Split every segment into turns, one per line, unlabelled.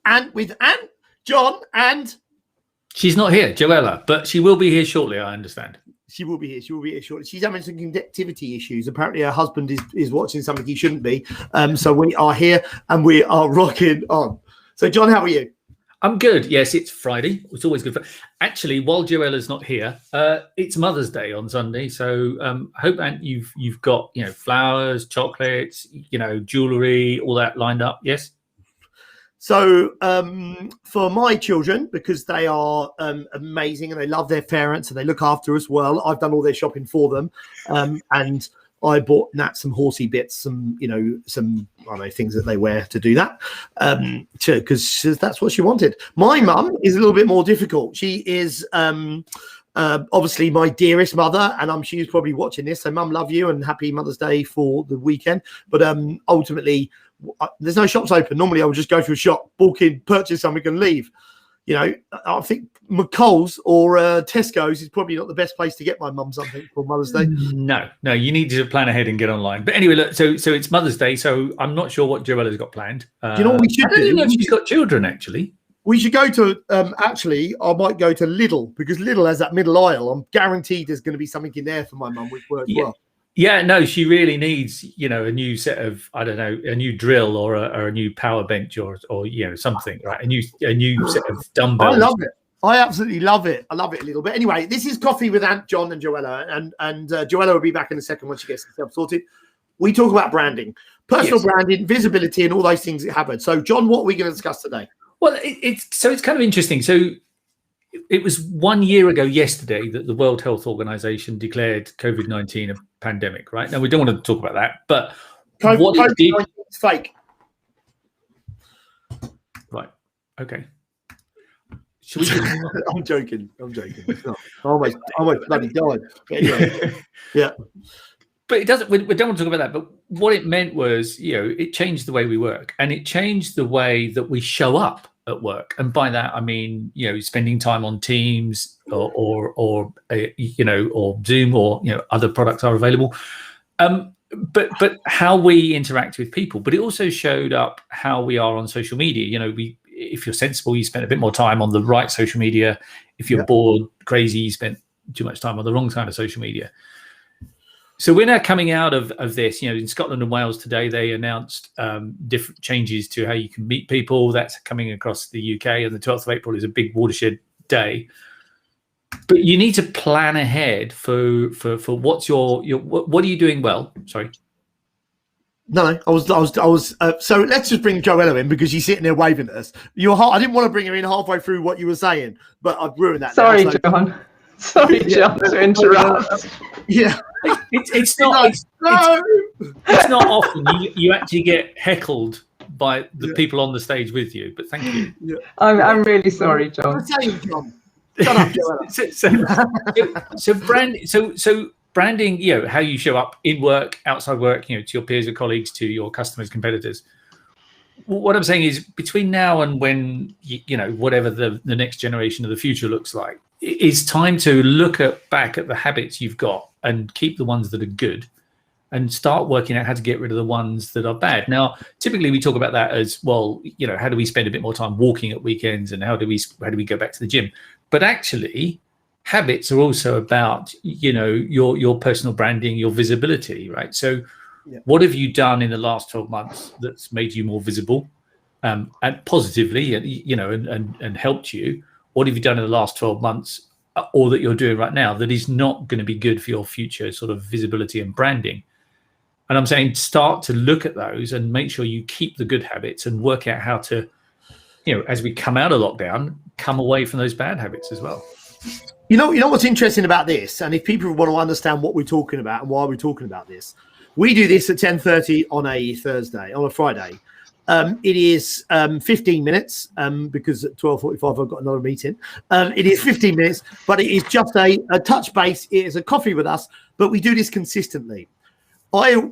and with Anne, John, and
she's not here, Joella, but she will be here shortly, I understand.
She will be here. She will be here shortly. She's having some connectivity issues. Apparently, her husband is watching something he shouldn't be. So we are here and we are rocking on. So, John, how are you?
I'm good. Yes, it's Friday. It's always good. Actually, while Joella's not here, it's Mother's Day on Sunday. So, I hope, Aunt, you've got flowers, chocolates, jewellery, all that lined up. Yes.
So for my children, because they are amazing and they love their parents and they look after us well, I've done all their shopping for them, and I bought Nat some horsey bits, some I don't know, things that they wear to do that, because that's what she wanted. My mum is a little bit more difficult. She is obviously my dearest mother, and she's probably watching this. So, Mum, love you and happy Mother's Day for the weekend. But ultimately, there's no shops open. Normally, I would just go to a shop, walk in, purchase something, and leave. I think McColl's or Tesco's is probably not the best place to get my mum something for Mother's Day.
No, you need to plan ahead and get online. But anyway, look, so it's Mother's Day, so I'm not sure what Joella's got planned.
Do you know what we should do?
I don't know if she's got children, actually.
We should go to, I might go to Lidl, because Lidl has that middle aisle. I'm guaranteed there's going to be something in there for my mum, which works well.
Yeah, no, she really needs, a new set of, I don't know, a new drill or a new power bench or something, right? A new set of dumbbells.
I love it. I absolutely love it. I love it a little bit. Anyway, this is Coffee with Aunt, John, and Joella, and Joella will be back in a second once she gets herself sorted. We talk about branding, personal branding, visibility, and all those things that happen. So, John, what are we going to discuss today?
Well, it's kind of interesting. So it was 1 year ago yesterday that the World Health Organization declared COVID-19 a pandemic, right? Now, we don't want to talk about that, but
COVID-19 is fake.
Right. Okay. Should we just...
I'm joking. It's not. I almost bloody died. Anyway, yeah.
But it doesn't. We don't want to talk about that. But what it meant was, it changed the way we work, and it changed the way that we show up at work. And by that, I mean, spending time on Teams or Zoom or other products are available. But how we interact with people. But it also showed up how we are on social media. If you're sensible, you spend a bit more time on the right social media. If you're bored, crazy, you spend too much time on the wrong side of social media. So we're now coming out of this. In Scotland and Wales today, they announced different changes to how you can meet people. That's coming across the UK, and the 12th of April is a big watershed day. But you need to plan ahead for what's what are you doing well? Sorry.
No, I was. So let's just bring Joella in because she's sitting there waving at us. I didn't want to bring her in halfway through what you were saying, but I've ruined that.
Sorry, now, so. John. Sorry, John, to interrupt.
Yeah.
It's not often you actually get heckled by the people on the stage with you, but thank you.
Yeah.
I'm really sorry, John.
John. Shut up, Joella.
So branding, how you show up in work, outside work, to your peers, your colleagues, to your customers, competitors. What I'm saying is, between now and when whatever the next generation of the future looks like, it's time to look back at the habits you've got and keep the ones that are good, and start working out how to get rid of the ones that are bad. Now, typically we talk about that as, well, how do we spend a bit more time walking at weekends, and how do we go back to the gym? But actually, habits are also about your personal branding, your visibility, right? So what have you done in the last 12 months that's made you more visible, and positively, and helped you? What have you done in the last 12 months, or that you're doing right now, that is not going to be good for your future sort of visibility and branding? And I'm saying, start to look at those and make sure you keep the good habits and work out how to, as we come out of lockdown, come away from those bad habits as well.
You know what's interesting about this, and if people want to understand what we're talking about and why we're talking about this, we do this at 10:30 on a Friday. It is 15 minutes because at 12:45 I've got another meeting. It is 15 minutes, but it is just a touch base. It is a coffee with us, but we do this consistently.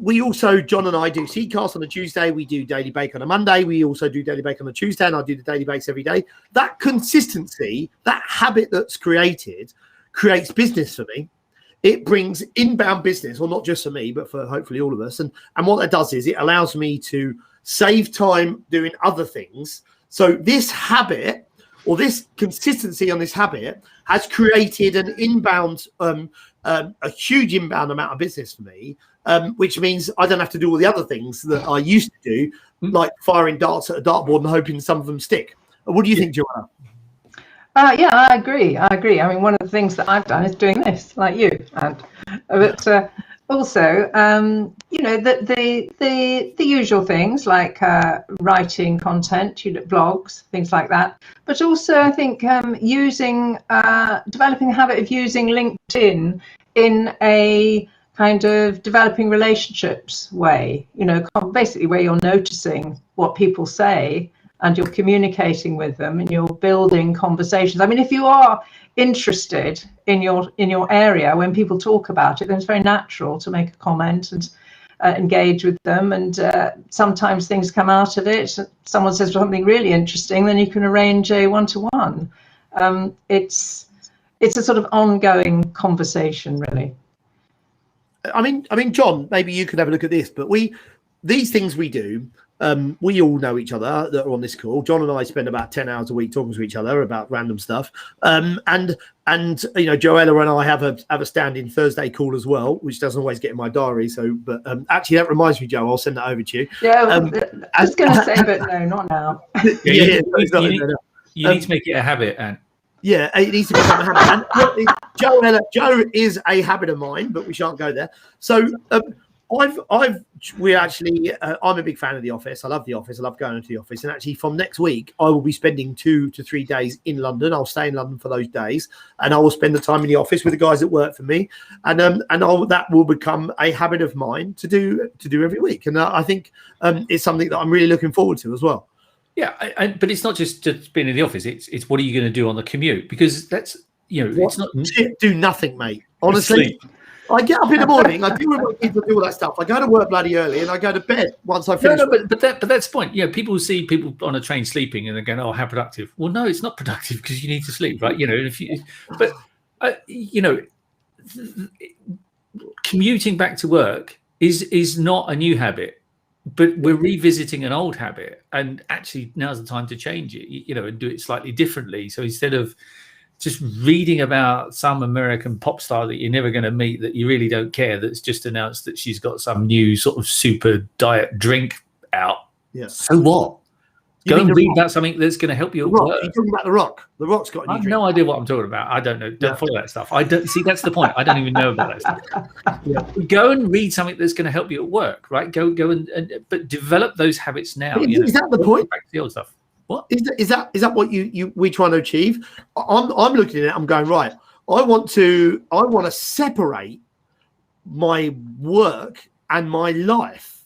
We also, John and I, do Seedcast on a Tuesday. We do Daily Bake on a Monday. We also do Daily Bake on a Tuesday, and I do the Daily Bakes every day. That consistency, that habit that's created, creates business for me. It brings inbound business, well, not just for me, but for hopefully all of us. And what that does is it allows me to save time doing other things, So this habit, or this consistency on this habit, has created an inbound, a huge inbound amount of business for me, which means I don't have to do all the other things that I used to do, like firing darts at a dartboard and hoping some of them stick. What do you think, Joella?
Yeah, I agree. I mean, one of the things that I've done is doing this, like you, but also, the usual things like writing content, blogs, things like that. But also, I think developing a habit of using LinkedIn in a kind of developing relationships way. Basically where you're noticing what people say and you're communicating with them and you're building conversations. I mean, if you are interested in your area, when people talk about it, then it's very natural to make a comment and engage with them. And sometimes things come out of it. Someone says something really interesting, then you can arrange a one-to-one. It's a sort of ongoing conversation, really.
I mean, John, maybe you could have a look at this, but these things we do, we all know each other that are on this call. John and I spend about 10 hours a week talking to each other about random stuff. And Joella and I have a standing Thursday call as well, which doesn't always get in my diary. So, but actually that reminds me, Joe, I'll send that over to you.
Yeah, I was going to say, but no, not now.
You need to make it a habit, Anne.
Yeah, it needs to become a habit. And Joe is a habit of mine, but we shan't go there. So I'm a big fan of The Office. I love The Office. I love going into the office. And actually from next week, I will be spending 2 to 3 days in London. I'll stay in London for those days and I will spend the time in the office with the guys that work for me. And that will become a habit of mine to do every week. And I think it's something that I'm really looking forward to as well.
Yeah, but it's not just being in the office. It's what are you going to do on the commute? Because that's, it's not
do nothing, mate. Honestly, I get up in the morning. I do with my kids, I do all that stuff. I go to work bloody early, and I go to bed once I finish.
No, but that's the point. People see people on a train sleeping, and they're going, "Oh, how productive." Well, no, it's not productive because you need to sleep, right? Commuting back to work is not a new habit. But we're revisiting an old habit, and actually now's the time to change it, and do it slightly differently. So instead of just reading about some American pop star that you're never going to meet, that you really don't care, that's just announced that she's got some new sort of super diet drink out.
Yeah.
So what? Go and read about something that's going to help you at work.
You're talking about The Rock. The Rock's got a new
I have
drink.
no idea what I'm talking about. I don't know. Don't follow that stuff. I don't see. That's the point. I don't even know about that stuff. Yeah. Go and read something that's going to help you at work, right? Go and but develop those habits now.
Is that the point?
Back to the old stuff. What
is that what we trying to achieve? I'm looking at it. I'm going, right. I want to separate my work and my life.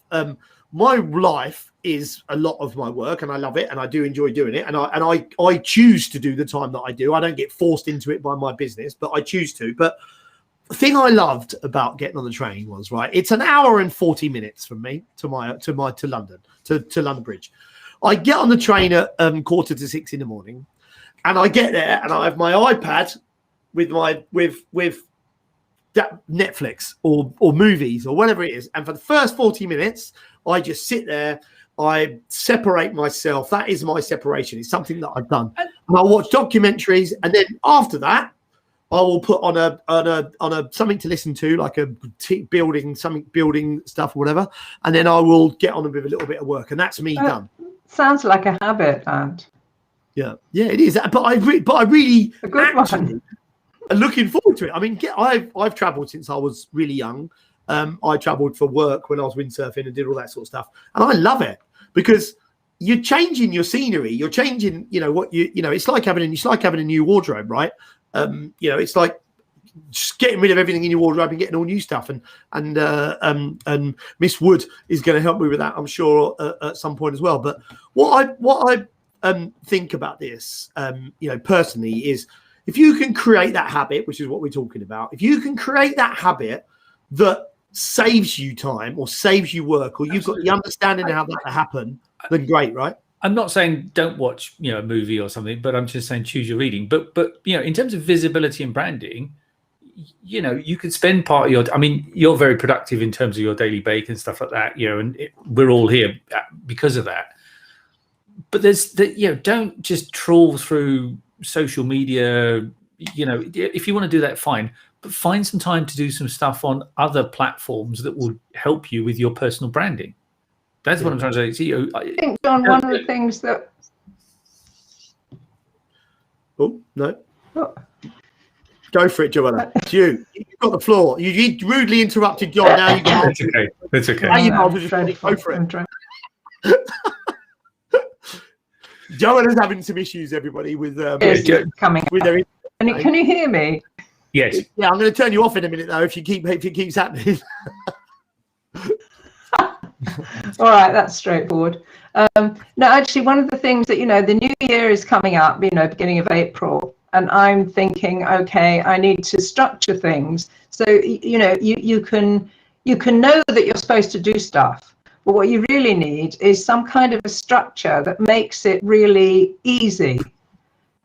My life is a lot of my work, and I love it, and I do enjoy doing it, and I choose to do the time that I do. I don't get forced into it by my business, but I choose to. But the thing I loved about getting on the train was, right, it's an hour and 40 minutes from me to London, to London Bridge. I get on the train at 5:45 in the morning, and I get there, and I have my iPad with that Netflix or movies or whatever it is, and for the first 40 minutes, I just sit there. I separate myself. That is my separation. It's something that I've done. And I watch documentaries, and then after that, I will put on a something to listen to, like a building stuff or whatever, and then I will get on with a little bit of work, and that's me done.
Sounds like a habit, and
yeah, it is. But I really
a good one.
Looking forward to it. I mean, I've travelled since I was really young. I travelled for work when I was windsurfing and did all that sort of stuff, and I love it because you're changing your scenery. You're changing, it's like having a new wardrobe, right? It's like just getting rid of everything in your wardrobe and getting all new stuff. And Miss Wood is going to help me with that, I'm sure, at some point as well. But what I think about this, personally, is if you can create that habit, which is what we're talking about, if you can create that habit that saves you time or saves you work, or you've got the understanding of how that to happen, then great, right?
I'm not saying don't watch, a movie or something, but I'm just saying choose your reading. But in terms of visibility and branding, you could spend part of you're very productive in terms of your daily bake and stuff like that, and we're all here because of that. but there's that, don't just trawl through social media. If you want to do that, fine, but find some time to do some stuff on other platforms that will help you with your personal branding. That's what I'm trying to say.
I think, John, one of the things that...
Oh, no. Oh. Go for it, Joella. It's you. You've got the floor. You rudely interrupted John. Now you can.
That's okay. That's okay.
Now you go for it. Joella's having some issues, everybody, with
coming with their. Can you hear me?
Yes.
Yeah, I'm going to turn you off in a minute, though, if it keeps happening.
All right, that's straightforward. No, actually, one of the things that, the new year is coming up, beginning of April, and I'm thinking, okay, I need to structure things. So, you can know that you're supposed to do stuff, but what you really need is some kind of a structure that makes it really easy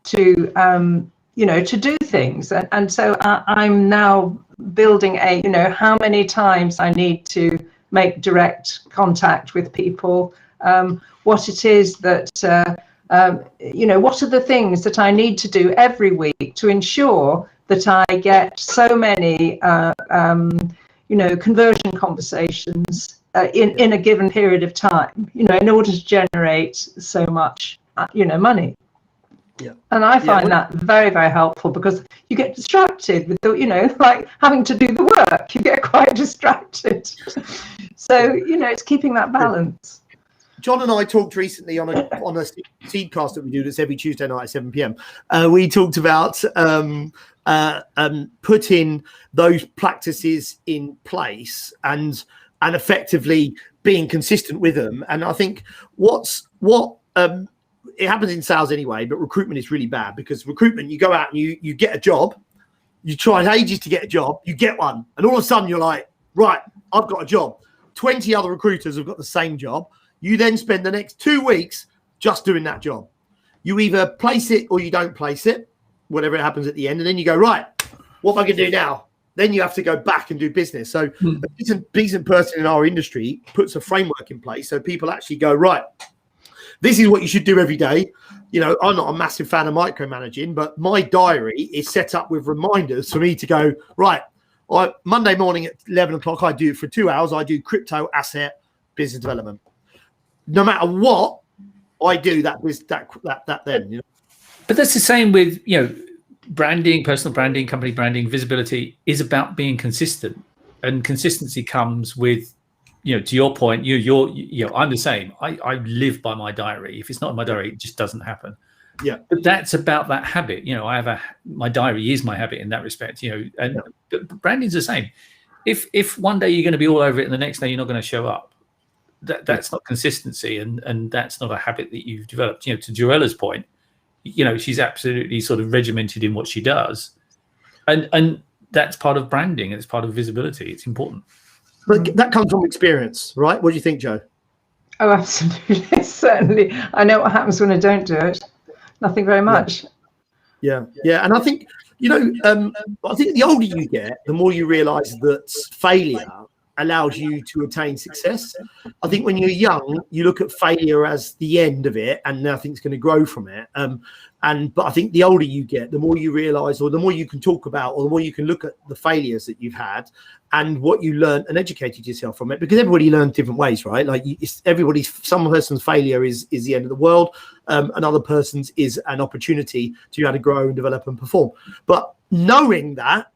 to, to do things. And so I'm now building how many times I need to make direct contact with people, what it is that, what are the things that I need to do every week to ensure that I get so many, conversion conversations in a given period of time, in order to generate so much, money.
Yeah. And
I find that very, very helpful, because you get distracted with the, like having to do the work, you get quite distracted. So, it's keeping that balance.
John and I talked recently on a seedcast that we do that's every Tuesday night at 7 p.m. We talked about putting those practices in place and effectively being consistent with them. And I think it happens in sales anyway, but recruitment is really bad, because recruitment, you go out and you get a job, you try ages to get a job, you get one, and all of a sudden you're like, right, I've got a job. 20 other recruiters have got the same job. You then spend the next 2 weeks just doing that job. You either place it or you don't place it, whatever happens at the end, and then you go, right, what am I going to do now? Then you have to go back and do business. So a decent person in our industry puts a framework in place so people actually go, right, this is what you should do every day. I'm not a massive fan of micromanaging, but my diary is set up with reminders for me to go, right, Monday morning at 11 o'clock, I do for 2 hours, I do crypto asset business development. No matter what I do, that then.
But that's the same with, branding, personal branding, company branding, visibility is about being consistent. And consistency comes with, to your point, I'm the same. I live by my diary. If it's not in my diary, it just doesn't happen.
Yeah.
But that's about that habit. My diary is my habit in that respect, and branding's the same. If one day you're going to be all over it and the next day you're not going to show up, that's not consistency, and that's not a habit that you've developed. To Joella's point, she's absolutely sort of regimented in what she does, and that's part of branding, and it's part of visibility. It's important.
But that comes from experience, right? What do you think, Joe?
Oh, absolutely. Certainly. I know what happens when I don't do it. Nothing very much.
Yeah. And I think, I think the older you get, the more you realise that failure allows you to attain success. I think when you're young, you look at failure as the end of it and nothing's going to grow from it. But I think the older you get, the more you realise, or the more you can talk about, or the more you can look at the failures that you've had and what you learned and educated yourself from it, because everybody learns different ways, right? Like some person's failure is the end of the world. Another person's is an opportunity to be able to grow and develop and perform. But knowing that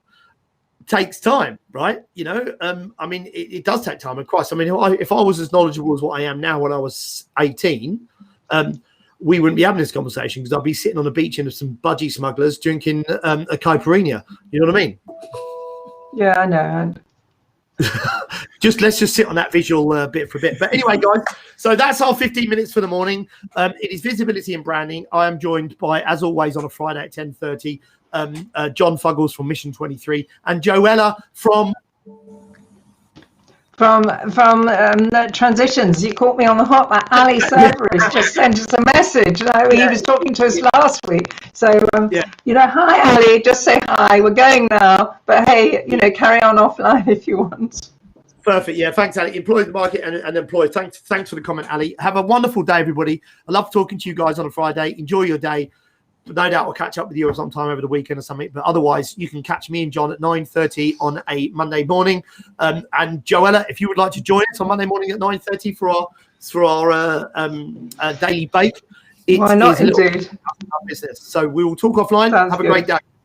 takes time, right? It does take time. Of course, if I was as knowledgeable as what I am now when I was 18, we wouldn't be having this conversation, because I'd be sitting on a beach in some budgie smugglers drinking a caipirinha. You know what I mean?
Yeah, I know.
Let's just sit on that visual bit for a bit. But anyway, guys, so that's our 15 minutes for the morning. It is visibility and branding. I am joined by, as always, on a Friday at 10:30, John Fuggles from Mission 23 and Joella from Transitions. You caught me on the hop. Ali Cerberus just sent us a message. He was talking to us last week. So, hi, Ali. Just say hi. We're going now. But hey, carry on offline if you want. Perfect. Yeah. Thanks, Ali. Employ the market and employ. Thanks for the comment, Ali. Have a wonderful day, everybody. I love talking to you guys on a Friday. Enjoy your day. No doubt I'll catch up with you sometime over the weekend or something. But otherwise, you can catch me and John at 9:30 on a Monday morning. And Joella, if you would like to join us on Monday morning at 9:30 for our daily bake,
Why not, indeed?
Business. So we will talk offline.
Sounds
Have a
good.
great day.